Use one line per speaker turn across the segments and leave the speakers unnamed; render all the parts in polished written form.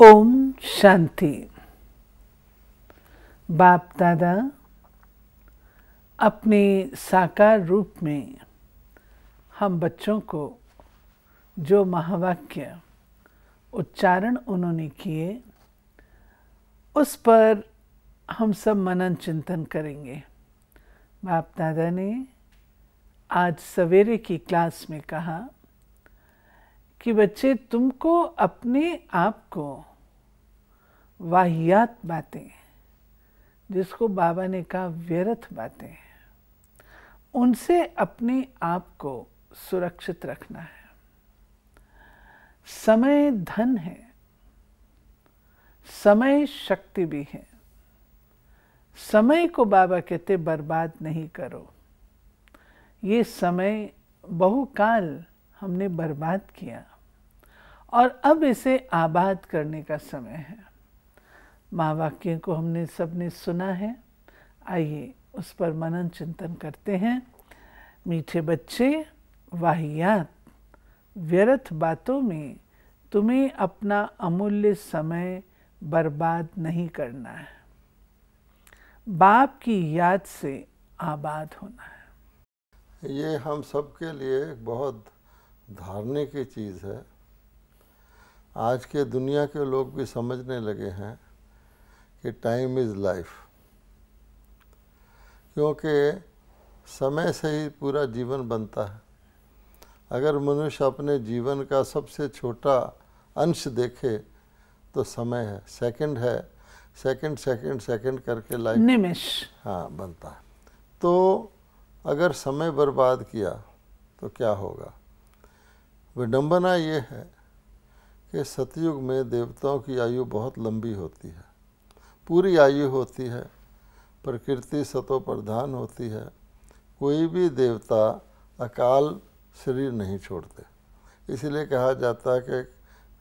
ओम शांति। बाप दादा अपने साकार रूप में हम बच्चों को जो महावाक्य उच्चारण उन्होंने किए उस पर हम सब मनन चिंतन करेंगे। बाप दादा ने आज सवेरे की क्लास में कहा कि बच्चे, तुमको अपने आप को वाहियात बातें, जिसको बाबा ने कहा व्यर्थ बातें, उनसे अपने आप को सुरक्षित रखना है। समय धन है, समय शक्ति भी है। समय को बाबा कहते बर्बाद नहीं करो। ये समय बहुकाल हमने बर्बाद किया और अब इसे आबाद करने का समय है। महावाक्य को हमने सबने सुना है। आइए उस पर मनन चिंतन करते हैं। मीठे बच्चे, वाहियात व्यर्थ बातों में तुम्हें अपना अमूल्य समय बर्बाद नहीं करना है। बाप की याद से आबाद होना है।
ये हम सब के लिए बहुत धारने की चीज़ है। आज के दुनिया के लोग भी समझने लगे हैं कि टाइम इज़ लाइफ, क्योंकि समय से ही पूरा जीवन बनता है। अगर मनुष्य अपने जीवन का सबसे छोटा अंश देखे तो समय है, सेकंड है, सेकंड सेकंड सेकंड करके लाइफ
निमिष
बनता है। तो अगर समय बर्बाद किया तो क्या होगा? विडंबना ये है कि सतयुग में देवताओं की आयु बहुत लंबी होती है, पूरी आयु होती है, प्रकृति सतो प्रधान होती है। कोई भी देवता अकाल शरीर नहीं छोड़ते। इसलिए कहा जाता है कि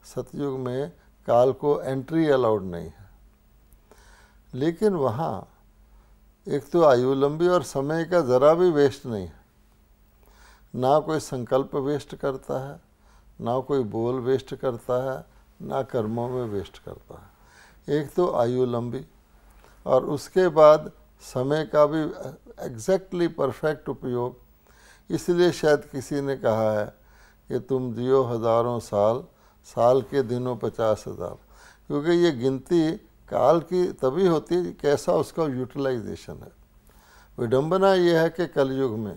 सतयुग में काल को एंट्री अलाउड नहीं है। लेकिन वहाँ एक तो आयु लंबी और समय का ज़रा भी वेस्ट नहीं है। ना कोई संकल्प वेस्ट करता है, ना कोई बोल वेस्ट करता है, ना कर्मों में वेस्ट करता है। एक तो आयु लंबी और उसके बाद समय का भी एग्जैक्टली परफेक्ट उपयोग। इसलिए शायद किसी ने कहा है कि तुम जियो हज़ारों साल, साल के दिनों 50,000, क्योंकि ये गिनती काल की तभी होती है कैसा उसका यूटिलाइजेशन है। विडंबना ये है कि कलयुग में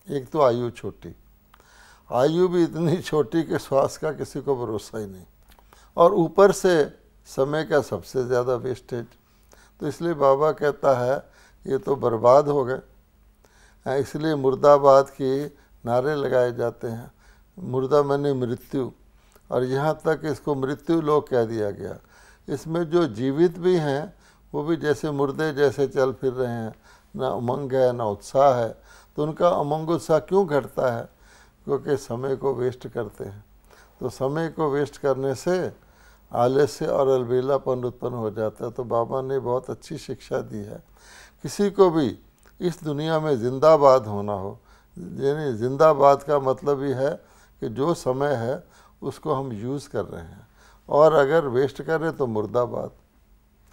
एक तो आयु छोटी, आयु भी इतनी छोटी कि श्वास का किसी को भरोसा ही नहीं, और ऊपर से समय का सबसे ज़्यादा वेस्टेज। तो इसलिए बाबा कहता है ये तो बर्बाद हो गए। इसलिए मुर्दाबाद की नारे लगाए जाते हैं। मुर्दा माने मृत्यु, और यहाँ तक इसको मृत्यु लोक कह दिया गया। इसमें जो जीवित भी हैं वो भी जैसे मुर्दे जैसे चल फिर रहे हैं, ना उमंग है ना उत्साह है। तो उनका उमंग उत्साह क्यों घटता है? क्योंकि समय को वेस्ट करते हैं। तो समय को वेस्ट करने से आलस्य और अलबेलापन उत्पन्न हो जाता है। तो बाबा ने बहुत अच्छी शिक्षा दी है। किसी को भी इस दुनिया में जिंदाबाद होना हो, यानी जिंदाबाद का मतलब ही है कि जो समय है उसको हम यूज़ कर रहे हैं, और अगर वेस्ट करें तो मुर्दाबाद।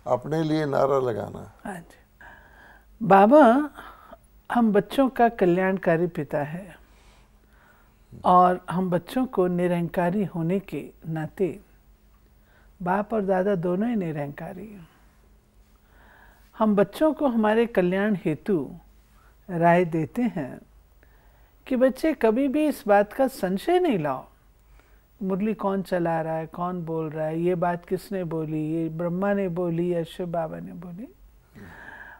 अपने लिए नारा लगाना है।
हाँ जी। बाबा हम बच्चों का कल्याणकारी पिता है और हम बच्चों को निरहंकारी होने के नाते, बाप और दादा दोनों ही निरहंकारी हैं, हम बच्चों को हमारे कल्याण हेतु राय देते हैं कि बच्चे कभी भी इस बात का संशय नहीं लाओ, मुरली कौन चला रहा है, कौन बोल रहा है, ये बात किसने बोली, ये ब्रह्मा ने बोली या शिव बाबा ने बोली।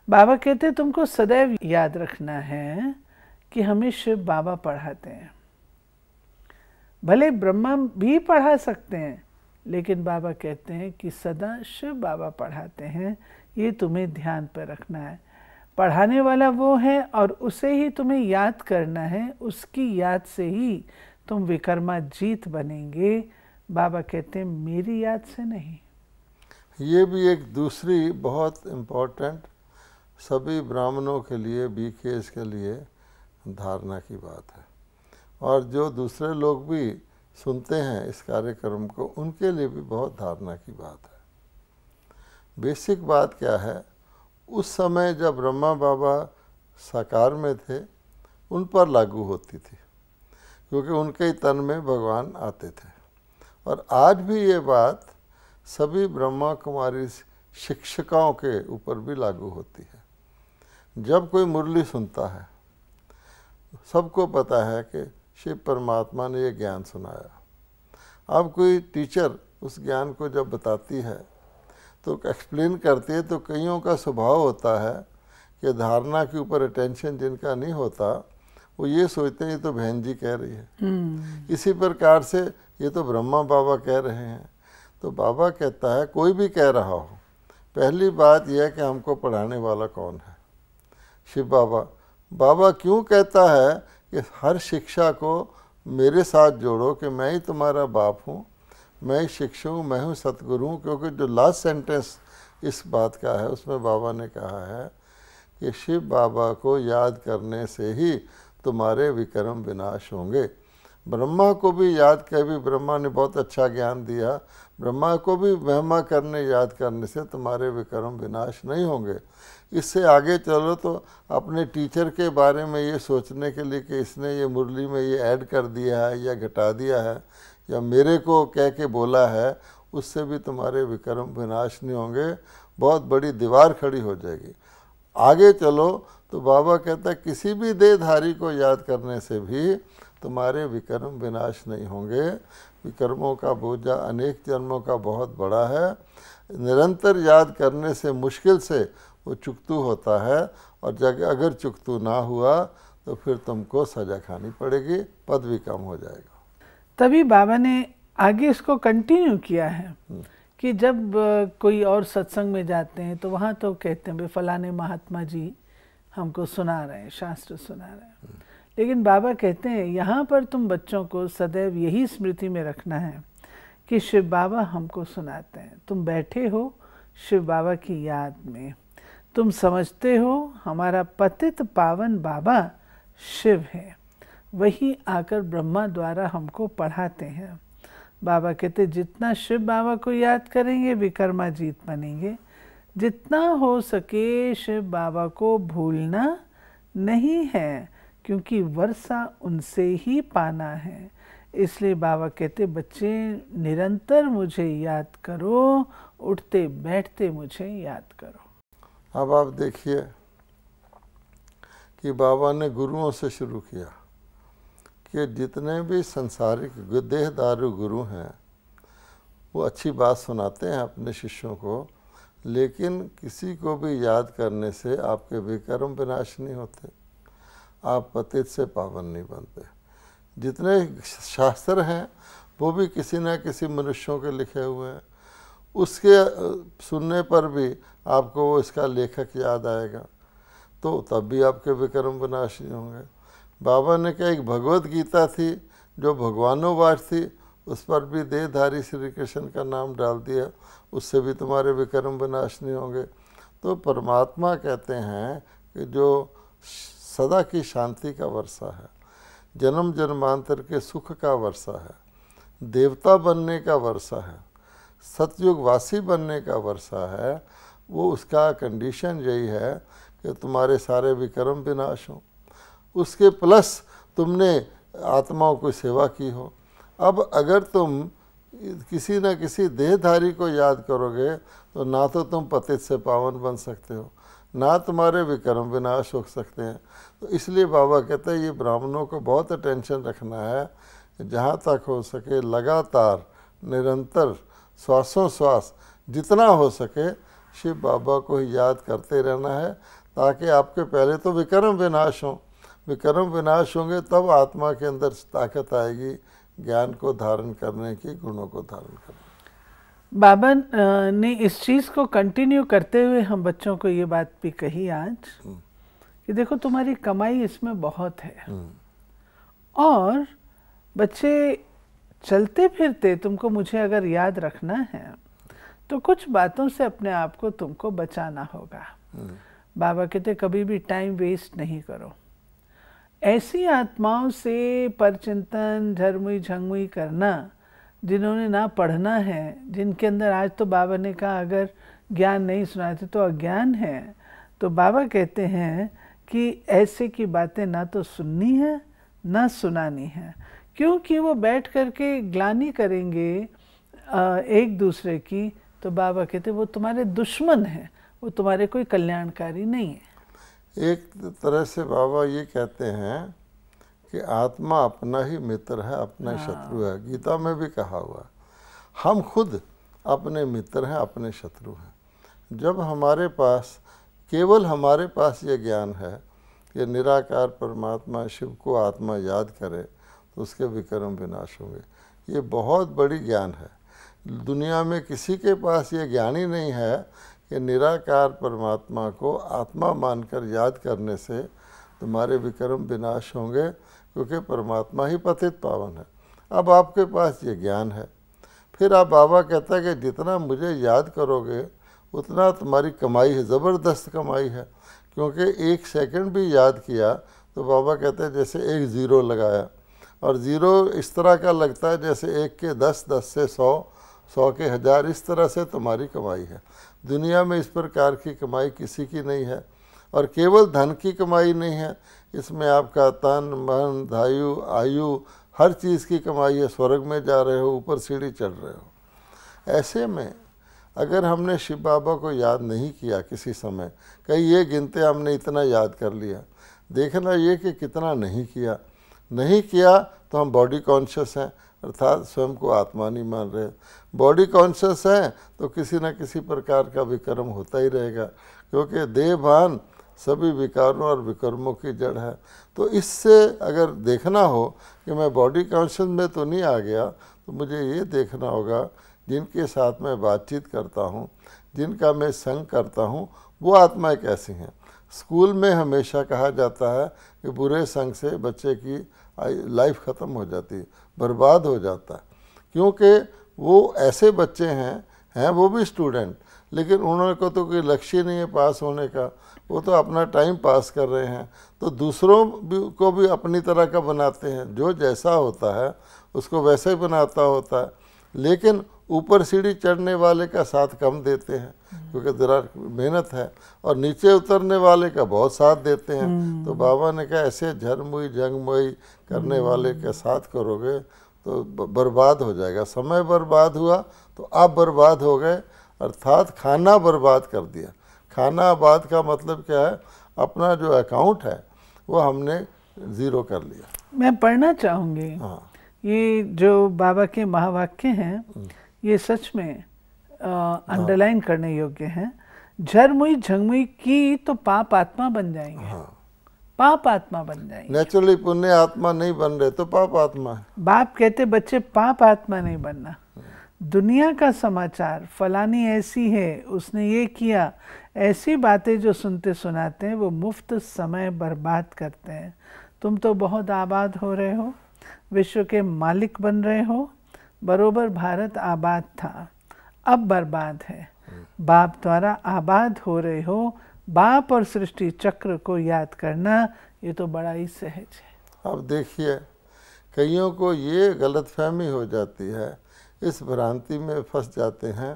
बाबा कहते तुमको सदैव याद रखना है कि हमें शिव बाबा पढ़ाते हैं। भले ब्रह्मा भी पढ़ा सकते हैं, लेकिन बाबा कहते हैं कि सदा शिव बाबा पढ़ाते हैं। ये तुम्हें ध्यान पर रखना है। पढ़ाने वाला वो है और उसे ही तुम्हें याद करना है। उसकी याद से ही तुम विकर्मा जीत बनेंगे। बाबा कहते हैं मेरी याद से नहीं।
ये भी एक दूसरी बहुत इम्पोर्टेंट सभी ब्राह्मणों के लिए, बीकेएस के लिए धारणा की बात है। और जो दूसरे लोग भी सुनते हैं इस कार्यक्रम को, उनके लिए भी बहुत धारणा की बात है। बेसिक बात क्या है, उस समय जब ब्रह्मा बाबा साकार में थे उन पर लागू होती थी, क्योंकि उनके ही तन में भगवान आते थे। और आज भी ये बात सभी ब्रह्मा कुमारी शिक्षिकाओं के ऊपर भी लागू होती है। जब कोई मुरली सुनता है, सबको पता है कि शिव परमात्मा ने ये ज्ञान सुनाया। अब कोई टीचर उस ज्ञान को जब बताती है तो एक्सप्लेन करती है, तो कईयों का स्वभाव होता है कि धारणा के ऊपर अटेंशन जिनका नहीं होता, वो ये सोचते हैं ये तो बहन जी कह रही है। इसी प्रकार से ये तो ब्रह्मा बाबा कह रहे हैं। तो बाबा कहता है कोई भी कह रहा हो, पहली बात यह है कि हमको पढ़ाने वाला कौन है। शिव बाबा बाबा क्यों कहता है कि हर शिक्षा को मेरे साथ जोड़ो कि मैं ही तुम्हारा बाप हूँ, मैं ही शिक्षक हूँ, मैं हूँ सतगुरु हूँ। क्योंकि जो लास्ट सेंटेंस इस बात का है उसमें बाबा ने कहा है कि शिव बाबा को याद करने से ही तुम्हारे विक्रम विनाश होंगे। ब्रह्मा को भी याद कर, भी ब्रह्मा ने बहुत अच्छा ज्ञान दिया, ब्रह्मा को भी महिमा करने याद करने से तुम्हारे विक्रम विनाश नहीं होंगे। इससे आगे चलो तो अपने टीचर के बारे में ये सोचने के लिए कि इसने ये मुरली में ये ऐड कर दिया है या घटा दिया है या मेरे को कह के बोला है, उससे भी तुम्हारे विक्रम विनाश नहीं होंगे, बहुत बड़ी दीवार खड़ी हो जाएगी। आगे चलो तो बाबा कहता है किसी भी देहधारी को याद करने से भी तुम्हारे विक्रम विनाश नहीं होंगे। विक्रमों का बोझा अनेक जन्मों का बहुत बड़ा है, निरंतर याद करने से मुश्किल से वो चुकतू होता है, और अगर चुकतू ना हुआ तो फिर तुमको सजा खानी पड़ेगी, पद भी कम हो जाएगा।
तभी बाबा ने आगे इसको कंटिन्यू किया है कि जब कोई और सत्संग में जाते हैं तो वहाँ तो कहते हैं भाई फलाने महात्मा जी हमको सुना रहे हैं, शास्त्र सुना रहे हैं, लेकिन बाबा कहते हैं यहाँ पर तुम बच्चों को सदैव यही स्मृति में रखना है कि शिव बाबा हमको सुनाते हैं। तुम बैठे हो शिव बाबा की याद में, तुम समझते हो हमारा पतित पावन बाबा शिव है, वही आकर ब्रह्मा द्वारा हमको पढ़ाते हैं। बाबा कहते जितना शिव बाबा को याद करेंगे विक्रमाजीत बनेंगे। जितना हो सके शिव बाबा को भूलना नहीं है, क्योंकि वर्षा उनसे ही पाना है। इसलिए बाबा कहते बच्चे निरंतर मुझे याद करो, उठते बैठते मुझे याद करो।
अब आप देखिए कि बाबा ने गुरुओं से शुरू किया कि जितने भी संसारिक देहदारू गुरु हैं वो अच्छी बात सुनाते हैं अपने शिष्यों को, लेकिन किसी को भी याद करने से आपके विक्रम विनाश नहीं होते, आप पतित से पावन नहीं बनते। जितने शास्त्र हैं वो भी किसी न किसी मनुष्यों के लिखे हुए हैं, उसके सुनने पर भी आपको वो इसका लेखक याद आएगा, तो तब भी आपके विक्रम विनाश नहीं होंगे। बाबा ने कहा एक भगवत गीता थी जो भगवानों थी, उस पर भी देहधारी श्री कृष्ण का नाम डाल दिया, उससे भी तुम्हारे विक्रम विनाश नहीं होंगे। तो परमात्मा कहते हैं कि जो सदा की शांति का वर्षा है, जन्म जन्मांतर के सुख का वर्षा है, देवता बनने का वर्षा है, सतयुग वासी बनने का वर्षा है, वो उसका कंडीशन यही है कि तुम्हारे सारे विक्रम विनाश हों, उसके प्लस तुमने आत्माओं की सेवा की हो। अब अगर तुम किसी न किसी देहधारी को याद करोगे तो ना तो तुम पतित से पावन बन सकते हो, ना तुम्हारे विक्रम विनाश हो सकते हैं। तो इसलिए बाबा कहते हैं ये ब्राह्मणों को बहुत अटेंशन रखना है, जहाँ तक हो सके लगातार निरंतर श्वासों श्वास जितना हो सके शिव बाबा को ही याद करते रहना है, ताकि आपके पहले तो विक्रम विनाश हों, विक्रम विनाश होंगे तब आत्मा के अंदर ताकत आएगी ज्ञान को धारण करने की, गुणों को धारण करने।
बाबा ने इस चीज़ को कंटिन्यू करते हुए हम बच्चों को ये बात भी कही आज कि देखो तुम्हारी कमाई इसमें बहुत है, और बच्चे चलते फिरते तुमको मुझे अगर याद रखना है तो कुछ बातों से अपने आप को तुमको बचाना होगा। बाबा कहते कभी भी टाइम वेस्ट नहीं करो। ऐसी आत्माओं से परचिंतन झरमुई झंगमुई करना जिन्होंने ना पढ़ना है, जिनके अंदर, आज तो बाबा ने कहा अगर ज्ञान नहीं सुनाते तो अज्ञान है, तो बाबा कहते हैं कि ऐसे की बातें ना तो सुननी है ना सुनानी है, क्योंकि वो बैठ करके ग्लानि करेंगे एक दूसरे की, तो बाबा कहते वो तुम्हारे दुश्मन हैं, वो तुम्हारे कोई कल्याणकारी नहीं है।
एक तरह से बाबा ये कहते हैं कि आत्मा अपना ही मित्र है, अपना शत्रु है। गीता में भी कहा हुआ, हम खुद अपने मित्र हैं, अपने शत्रु हैं। जब हमारे पास, केवल हमारे पास ये ज्ञान है कि निराकार परमात्मा शिव को आत्मा याद करे तो उसके विक्रम विनाश होंगे, ये बहुत बड़ी ज्ञान है। दुनिया में किसी के पास ये ज्ञान ही नहीं है कि निराकार परमात्मा को आत्मा मानकर याद करने से तुम्हारे विक्रम विनाश होंगे, क्योंकि परमात्मा ही पतित पावन है। अब आपके पास ये ज्ञान है, फिर आप, बाबा कहता है कि जितना मुझे याद करोगे उतना तुम्हारी कमाई है, ज़बरदस्त कमाई है। क्योंकि एक सेकंड भी याद किया तो बाबा कहते हैं जैसे एक ज़ीरो लगाया, और ज़ीरो इस तरह का लगता है जैसे एक के 10, 10 से 100, 100 के 1000, इस तरह से तुम्हारी कमाई है। दुनिया में इस प्रकार की कमाई किसी की नहीं है। और केवल धन की कमाई नहीं है, इसमें आपका तन मन धायु आयु हर चीज़ की कमाई है। स्वर्ग में जा रहे हो, ऊपर सीढ़ी चढ़ रहे हो। ऐसे में अगर हमने शिव बाबा को याद नहीं किया किसी समय, कहीं ये गिनते हमने इतना याद कर लिया, देखना ये कि कितना नहीं किया तो हम बॉडी कॉन्शियस हैं, अर्थात स्वयं को आत्मा नहीं मान रहे। बॉडी कॉन्शियस हैं तो किसी न किसी प्रकार का विक्रम होता ही रहेगा, क्योंकि देहभान सभी विकारों और विक्रमों की जड़ है। तो इससे अगर देखना हो कि मैं बॉडी कॉन्शियस में तो नहीं आ गया, तो मुझे ये देखना होगा जिनके साथ मैं बातचीत करता हूँ, जिनका मैं संग करता हूँ, वो आत्माएं कैसी हैं। स्कूल में हमेशा कहा जाता है कि बुरे संग से बच्चे की लाइफ ख़त्म हो जाती है, बर्बाद हो जाता है, क्योंकि वो ऐसे बच्चे हैं वो भी स्टूडेंट, लेकिन उन्होंने को तो कोई लक्ष्य नहीं है पास होने का, वो तो अपना टाइम पास कर रहे हैं। तो दूसरों को भी अपनी तरह का बनाते हैं, जो जैसा होता है उसको वैसे ही बनाता होता है, लेकिन ऊपर सीढ़ी चढ़ने वाले का साथ कम देते हैं क्योंकि ज़रा मेहनत है, और नीचे उतरने वाले का बहुत साथ देते हैं। तो बाबा ने कहा ऐसे झरमुई जंगमुई करने वाले के साथ करोगे तो बर्बाद हो जाएगा। समय बर्बाद हुआ तो आप बर्बाद हो गए, अर्थात खाना बर्बाद कर दिया। खाना आबाद का मतलब क्या है, अपना जो अकाउंट है वो हमने ज़ीरो कर लिया।
मैं पढ़ना चाहूँगी।
हाँ,
ये जो बाबा के महावाक्य हैं ये सच में अंडरलाइन करने योग्य हैं। झरमुई झंगमुई की तो पाप आत्मा बन जाएंगे।
हाँ,
पाप आत्मा बन जाएंगे।
नेचुरली पुण्य आत्मा नहीं बन रहे तो पाप आत्मा है।
बाप कहते बच्चे पाप आत्मा नहीं बनना। दुनिया का समाचार, फलानी ऐसी है, उसने ये किया, ऐसी बातें जो सुनते सुनाते हैं वो मुफ्त समय बर्बाद करते हैं। तुम तो बहुत आबाद हो रहे हो, विश्व के मालिक बन रहे हो। बरोबर भारत आबाद था, अब बर्बाद है। बाप द्वारा आबाद हो रहे हो। बाप और सृष्टि चक्र को याद करना ये तो बड़ा ही सहज है।
अब देखिए, कईयों को ये गलतफहमी हो जाती है, इस भ्रांति में फंस जाते हैं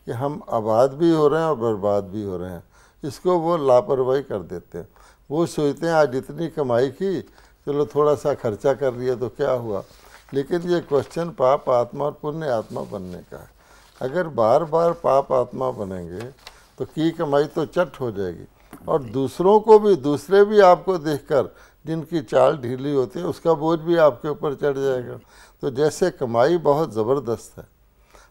कि हम आबाद भी हो रहे हैं और बर्बाद भी हो रहे हैं। इसको वो लापरवाही कर देते हैं। वो सोचते हैं आज इतनी कमाई की, चलो थोड़ा सा खर्चा कर लिया तो क्या हुआ। लेकिन ये क्वेश्चन पाप आत्मा और पुण्य आत्मा बनने का है। अगर बार बार पाप आत्मा बनेंगे तो की कमाई तो चट हो जाएगी, और दूसरों को भी, दूसरे भी आपको देखकर जिनकी चाल ढीली होती है उसका बोझ भी आपके ऊपर चढ़ जाएगा। तो जैसे कमाई बहुत ज़बरदस्त है,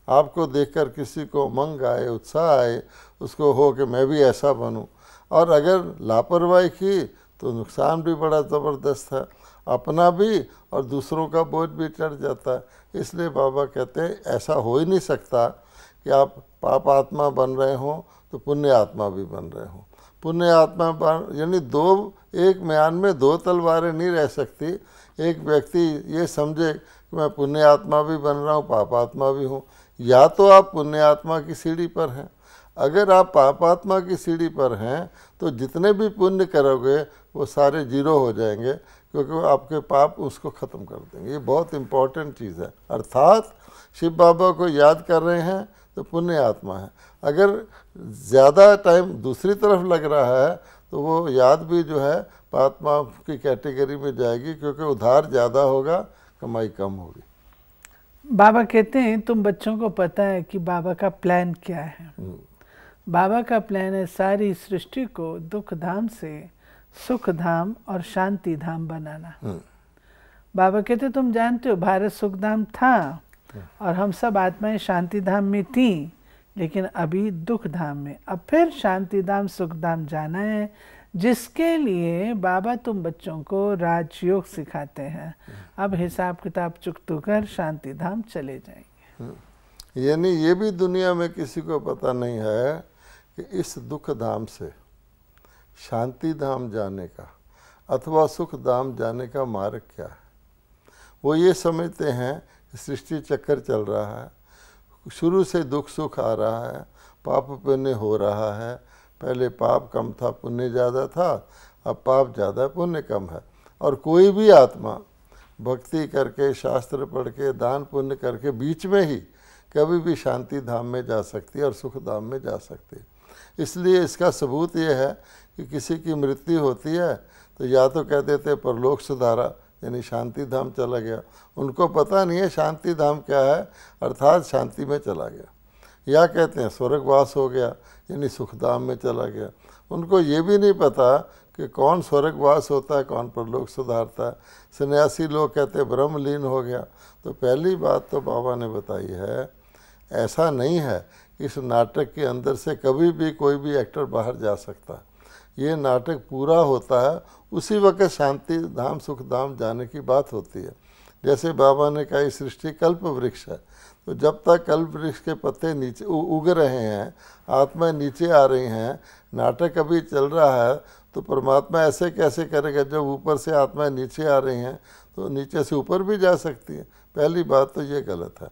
आपको देखकर किसी को उमंग आए, उत्साह आए, उसको हो कि मैं भी ऐसा बनूं, और अगर लापरवाही की तो नुकसान भी बड़ा ज़बरदस्त है, अपना भी और दूसरों का बोझ भी चढ़ जाता है। इसलिए बाबा कहते हैं ऐसा हो ही नहीं सकता कि आप पाप आत्मा बन रहे हों तो पुण्य आत्मा भी बन रहे हों। पुण्य आत्मा यानी दो, एक म्यान में दो तलवारें नहीं रह सकती। एक व्यक्ति ये समझे कि मैं पुण्य आत्मा भी बन रहा हूँ, पाप आत्मा भी हूँ। या तो आप पुण्य आत्मा की सीढ़ी पर हैं, अगर आप पापात्मा की सीढ़ी पर हैं तो जितने भी पुण्य करोगे वो सारे जीरो हो जाएंगे, क्योंकि वो आपके पाप उसको ख़त्म कर देंगे। ये बहुत इम्पोर्टेंट चीज़ है। अर्थात शिव बाबा को याद कर रहे हैं तो पुण्य आत्मा है। अगर ज़्यादा टाइम दूसरी तरफ लग रहा है तो वो याद भी जो है पात्मा की कैटेगरी में जाएगी, क्योंकि उधार ज़्यादा होगा, कमाई कम होगी।
बाबा कहते हैं तुम बच्चों को पता है कि बाबा का प्लान क्या है। बाबा का प्लान है सारी सृष्टि को दुख धाम से सुख धाम और शांति धाम बनाना। बाबा कहते तुम जानते हो भारत सुख धाम था और हम सब आत्माएं शांति धाम में थी, लेकिन अभी दुख धाम में, अब फिर शांति धाम सुख धाम जाना है, जिसके लिए बाबा तुम बच्चों को राजयोग सिखाते हैं। अब हिसाब किताब चुकतू कर शांति धाम चले जाएंगे।
यानी ये भी दुनिया में किसी को पता नहीं है कि इस दुख धाम से शांति धाम जाने का अथवा सुख धाम जाने का मार्ग क्या है। वो ये समझते हैं कि सृष्टि चक्कर चल रहा है, शुरू से दुख सुख आ रहा है, पाप पुण्य हो रहा है। पहले पाप कम था, पुण्य ज़्यादा था, अब पाप ज़्यादा पुण्य कम है। और कोई भी आत्मा भक्ति करके, शास्त्र पढ़ के, दान पुण्य करके बीच में ही कभी भी शांति धाम में जा सकती है और सुख धाम में जा सकती है। इसलिए इसका सबूत ये है कि किसी की मृत्यु होती है तो या तो कह देते परलोक सुधारा, यानी शांति धाम चला गया। उनको पता नहीं है शांति धाम क्या है, अर्थात शांति में चला गया। या कहते हैं स्वर्गवास हो गया, यानी सुखधाम में चला गया। उनको ये भी नहीं पता कि कौन स्वर्गवास होता है, कौन परलोक सुधारता है। सन्यासी लोग कहते हैं ब्रह्मलीन हो गया। तो पहली बात तो बाबा ने बताई है, ऐसा नहीं है कि इस नाटक के अंदर से कभी भी कोई भी एक्टर बाहर जा सकता। ये नाटक पूरा होता है उसी वक्त शांति धाम सुख धाम जाने की बात होती है। जैसे बाबा ने कहा सृष्टि कल्प वृक्ष है, तो जब तक कल्प वृक्ष के पत्ते नीचे उग रहे हैं, आत्मा नीचे आ रही हैं, नाटक अभी चल रहा है, तो परमात्मा ऐसे कैसे करेगा जब ऊपर से आत्माएं नीचे आ रही हैं तो नीचे से ऊपर भी जा सकती हैं। पहली बात तो ये गलत है।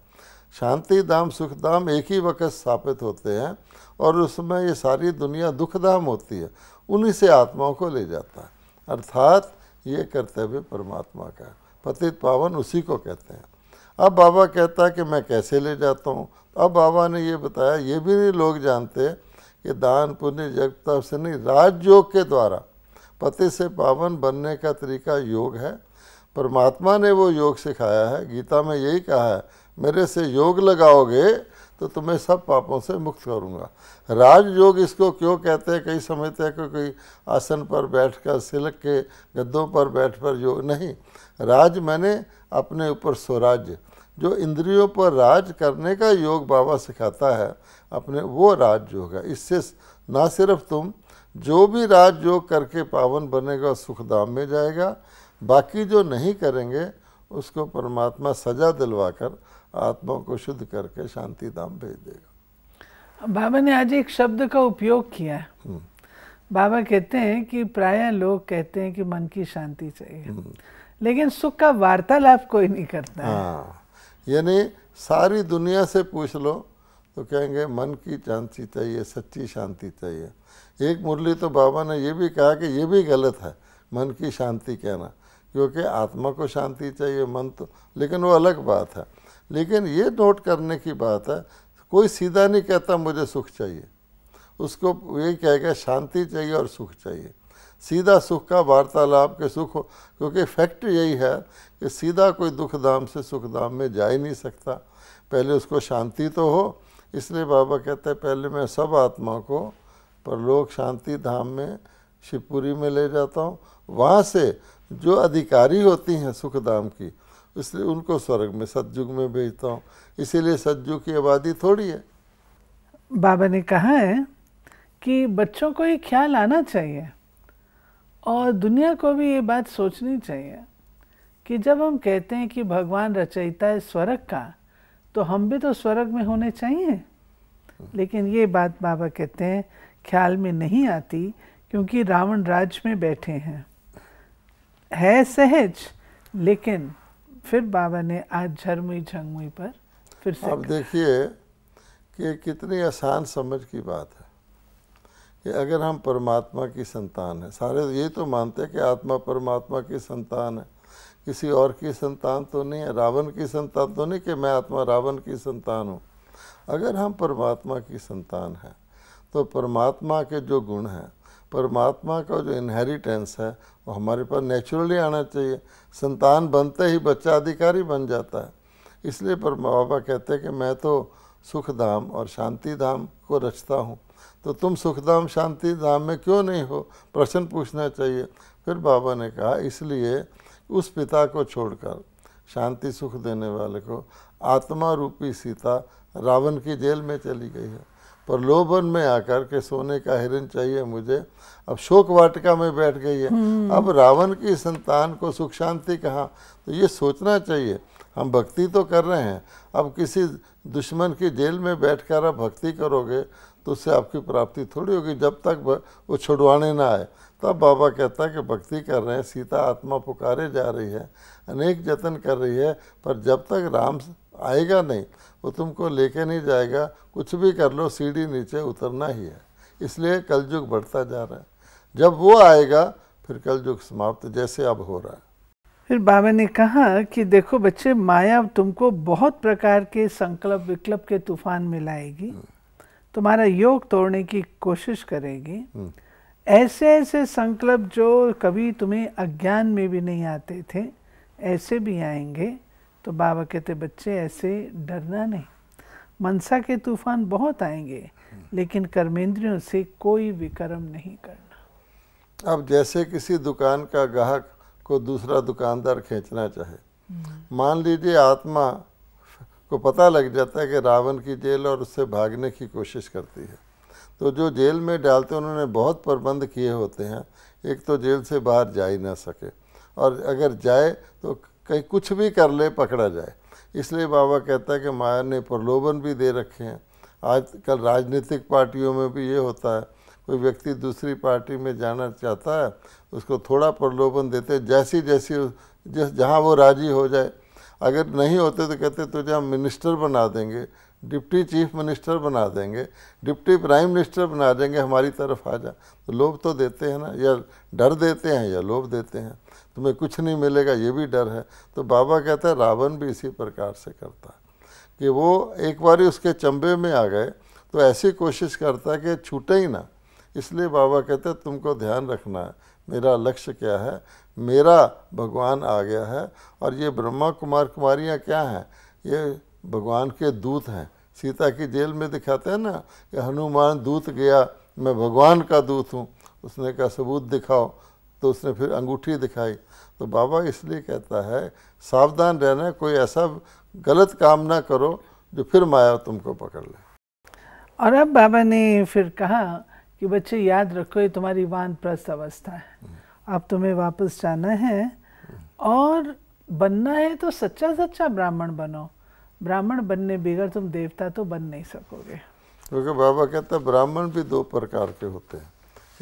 शांति धाम सुख धाम एक ही वक्त स्थापित होते हैं और उसमें ये सारी दुनिया दुख धाम होती है, उन्हीं से आत्माओं को ले जाता है। अर्थात ये कर्तव्य परमात्मा का है, पतित पावन उसी को कहते हैं। अब बाबा कहता है कि मैं कैसे ले जाता हूँ। अब बाबा ने ये बताया, ये भी नहीं लोग जानते कि दान पुण्य जप तप से नहीं, राजयोग के द्वारा पति से पावन बनने का तरीका योग है। परमात्मा ने वो योग सिखाया है। गीता में यही कहा है, मेरे से योग लगाओगे तो तुम्हें सब पापों से मुक्त करूँगा। राजयोग इसको क्यों कहते हैं, कई समझते हैं कि कोई आसन पर बैठकर सिल्क के गद्दों पर बैठकर योग, नहीं। राज मैंने अपने ऊपर स्वराज्य, जो इंद्रियों पर राज करने का योग बाबा सिखाता है अपने, वो राजयोग है। इससे ना सिर्फ तुम जो भी राजयोग करके पावन बनेगा सुखधाम में जाएगा, बाकी जो नहीं करेंगे उसको परमात्मा सजा दिलवाकर आत्मा को शुद्ध करके शांति धाम भेज देगा।
बाबा ने आज एक शब्द का उपयोग किया है। बाबा कहते हैं कि प्रायः लोग कहते हैं कि मन की शांति चाहिए, लेकिन सुख का वार्तालाप कोई नहीं करता है।
हाँ, यानी सारी दुनिया से पूछ लो तो कहेंगे मन की शांति चाहिए, सच्ची शांति चाहिए। एक मुरली तो बाबा ने ये भी कहा कि ये भी गलत है मन की शांति कहना, क्योंकि आत्मा को शांति चाहिए, मन तो, लेकिन वो अलग बात है। लेकिन ये नोट करने की बात है, कोई सीधा नहीं कहता मुझे सुख चाहिए, उसको ये कहेगा शांति चाहिए और सुख चाहिए। सीधा सुख का वार्तालाप के सुख हो, क्योंकि फैक्ट यही है कि सीधा कोई दुख धाम से सुख धाम में जा ही नहीं सकता, पहले उसको शांति तो हो। इसलिए बाबा कहते हैं पहले मैं सब आत्मा को परलोक शांति धाम में शिवपुरी में ले जाता हूँ, वहाँ से जो अधिकारी होती हैं सुख धाम की, इसलिए उनको स्वर्ग में सतयुग में भेजता हूँ। इसीलिए सतयुग की आबादी थोड़ी है।
बाबा ने कहा है कि बच्चों को ये ख्याल आना चाहिए और दुनिया को भी ये बात सोचनी चाहिए कि जब हम कहते हैं कि भगवान रचयिता है स्वर्ग का, तो हम भी तो स्वर्ग में होने चाहिए। लेकिन ये बात बाबा कहते हैं ख्याल में नहीं आती, क्योंकि रावण राज्य में बैठे हैं, है सहज। लेकिन फिर बाबा ने आज झरमुई झंगमुई पर फिर से
अब देखिए कि कितनी आसान समझ की बात है कि अगर हम परमात्मा की संतान हैं, सारे ये तो मानते हैं कि आत्मा परमात्मा की संतान है, किसी और की संतान तो नहीं है, रावण की संतान तो नहीं कि मैं आत्मा रावण की संतान हूँ। अगर हम परमात्मा की संतान हैं तो परमात्मा के जो गुण हैं, परमात्मा का जो इनहेरिटेंस है वो हमारे पास नेचुरली आना चाहिए। संतान बनते ही बच्चा अधिकारी बन जाता है। इसलिए बाबा कहते हैं कि मैं तो सुख धाम और शांति धाम को रचता हूँ, तो तुम सुखधाम शांति धाम में क्यों नहीं हो, प्रश्न पूछना चाहिए। फिर बाबा ने कहा इसलिए उस पिता को छोड़कर, शांति सुख देने वाले को, आत्मा रूपी सीता रावण की जेल में चली गई है। प्रलोभन में आकर के सोने का हिरण चाहिए मुझे, अब शोक वाटिका में बैठ गई है। अब रावण की संतान को सुख शांति कहाँ। तो ये सोचना चाहिए, हम भक्ति तो कर रहे हैं, अब किसी दुश्मन की जेल में बैठकर आप भक्ति करोगे तो उससे आपकी प्राप्ति थोड़ी होगी, जब तक वो छुड़वाने ना आए। तब बाबा कहता है कि भक्ति कर रहे हैं, सीता आत्मा पुकारे जा रही है, अनेक जतन कर रही है, पर जब तक राम आएगा नहीं वो तुमको लेके नहीं जाएगा। कुछ भी कर लो, सीढ़ी नीचे उतरना ही है। इसलिए कलयुग बढ़ता जा रहा है, जब वो आएगा फिर कलयुग समाप्त, जैसे अब हो रहा है।
फिर बाबा ने कहा कि देखो बच्चे, माया तुमको बहुत प्रकार के संकल्प विकल्प के तूफान में लाएगी, तुम्हारा योग तोड़ने की कोशिश करेगी। ऐसे ऐसे संकल्प जो कभी तुम्हें अज्ञान में भी नहीं आते थे, ऐसे भी आएंगे। तो बाबा कहते बच्चे ऐसे डरना नहीं, मनसा के तूफान बहुत आएंगे, लेकिन कर्मेंद्रियों से कोई विकर्म नहीं करना।
अब जैसे किसी दुकान का ग्राहक को दूसरा दुकानदार खींचना चाहे, मान लीजिए आत्मा को पता लग जाता है कि रावण की जेल और उससे भागने की कोशिश करती है, तो जो जेल में डालते हैं उन्होंने बहुत प्रबंध किए होते हैं। एक तो जेल से बाहर जा ही ना सके, और अगर जाए तो कहीं कुछ भी कर ले, पकड़ा जाए। इसलिए बाबा कहता है कि माया ने प्रलोभन भी दे रखे हैं। आजकल राजनीतिक पार्टियों में भी ये होता है, कोई व्यक्ति दूसरी पार्टी में जाना चाहता है, उसको थोड़ा प्रलोभन देते, जैसी जहाँ वो राजी हो जाए। अगर नहीं होते तो कहते तुझे हम मिनिस्टर बना देंगे, डिप्टी चीफ मिनिस्टर बना देंगे, डिप्टी प्राइम मिनिस्टर बना देंगे, हमारी तरफ आ जा। तो लोभ तो देते हैं ना, या डर देते हैं या लोभ देते हैं। तुम्हें कुछ नहीं मिलेगा ये भी डर है। तो बाबा कहता है रावण भी इसी प्रकार से करता है कि वो एक बार उसके चंबे में आ गए तो ऐसी कोशिश करता है कि छूटे ही ना। इसलिए बाबा कहते हैं तुमको ध्यान रखना है, मेरा लक्ष्य क्या है, मेरा भगवान आ गया है, और ये ब्रह्मा कुमार कुमारियाँ क्या हैं, ये भगवान के दूत हैं। सीता की जेल में दिखाते हैं ना कि हनुमान दूत गया, मैं भगवान का दूत हूँ। उसने कहा सबूत दिखाओ, तो उसने फिर अंगूठी दिखाई। तो बाबा इसलिए कहता है सावधान रहना, कोई ऐसा गलत काम ना करो जो फिर माया तुमको पकड़ ले।
और अब बाबा ने फिर कहा कि बच्चे याद रखो ये तुम्हारी वानप्रस्थ अवस्था है, अब तुम्हें वापस जाना है और बनना है तो सच्चा सच्चा ब्राह्मण बनो। ब्राह्मण बनने बगैर तुम देवता तो बन नहीं सकोगे।
क्योंकि बाबा कहता है ब्राह्मण भी दो प्रकार के होते हैं,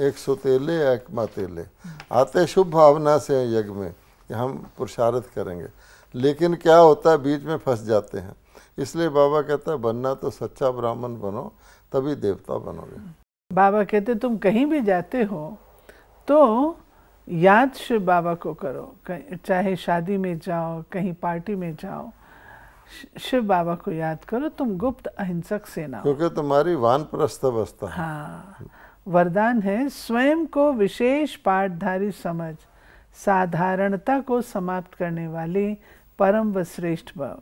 एक सुतेले एक मातेले। आते शुभ भावना से हैं यज्ञ में कि हम पुरुषार्थ करेंगे, लेकिन क्या होता है बीच में फंस जाते हैं। इसलिए बाबा कहता है बनना तो सच्चा ब्राह्मण बनो, तभी देवता बनोगे।
बाबा कहते तुम कहीं भी जाते हो तो याद शिव बाबा को करो, चाहे शादी में जाओ, कहीं पार्टी में जाओ, शिव बाबा को याद करो। तुम गुप्त अहिंसक सेना हो,
क्योंकि तुम्हारी वानप्रस्थ अवस्था।
हाँ, वरदान है स्वयं को विशेष पाठधारी समझ, साधारणता को समाप्त करने वाले परम व श्रेष्ठ भव।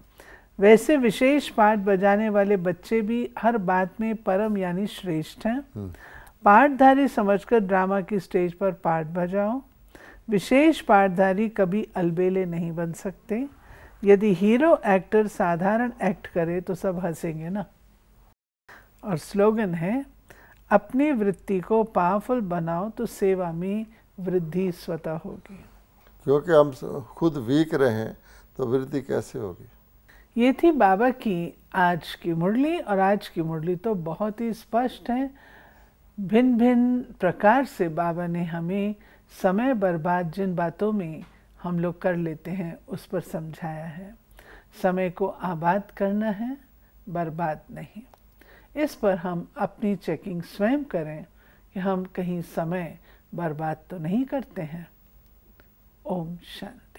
वैसे विशेष पाठ बजाने वाले बच्चे भी हर बात में परम यानी श्रेष्ठ हैं। पाठधारी समझकर ड्रामा की स्टेज पर पाठ बजाओ। विशेष पाठधारी कभी अलबेले नहीं बन सकते। यदि हीरो एक्टर साधारण एक्ट करे तो सब हंसेंगे ना। और स्लोगन है अपनी वृत्ति को पावरफुल बनाओ तो सेवा में वृद्धि स्वतः होगी।
क्योंकि हम खुद वीक रहे तो वृद्धि कैसे होगी।
ये थी बाबा की आज की मुरली, और आज की मुरली तो बहुत ही स्पष्ट है। भिन्न भिन्न प्रकार से बाबा ने हमें समय बर्बाद जिन बातों में हम लोग कर लेते हैं उस पर समझाया है। समय को आबाद करना है, बर्बाद नहीं। इस पर हम अपनी चेकिंग स्वयं करें कि हम कहीं समय बर्बाद तो नहीं करते हैं। ओम शांति।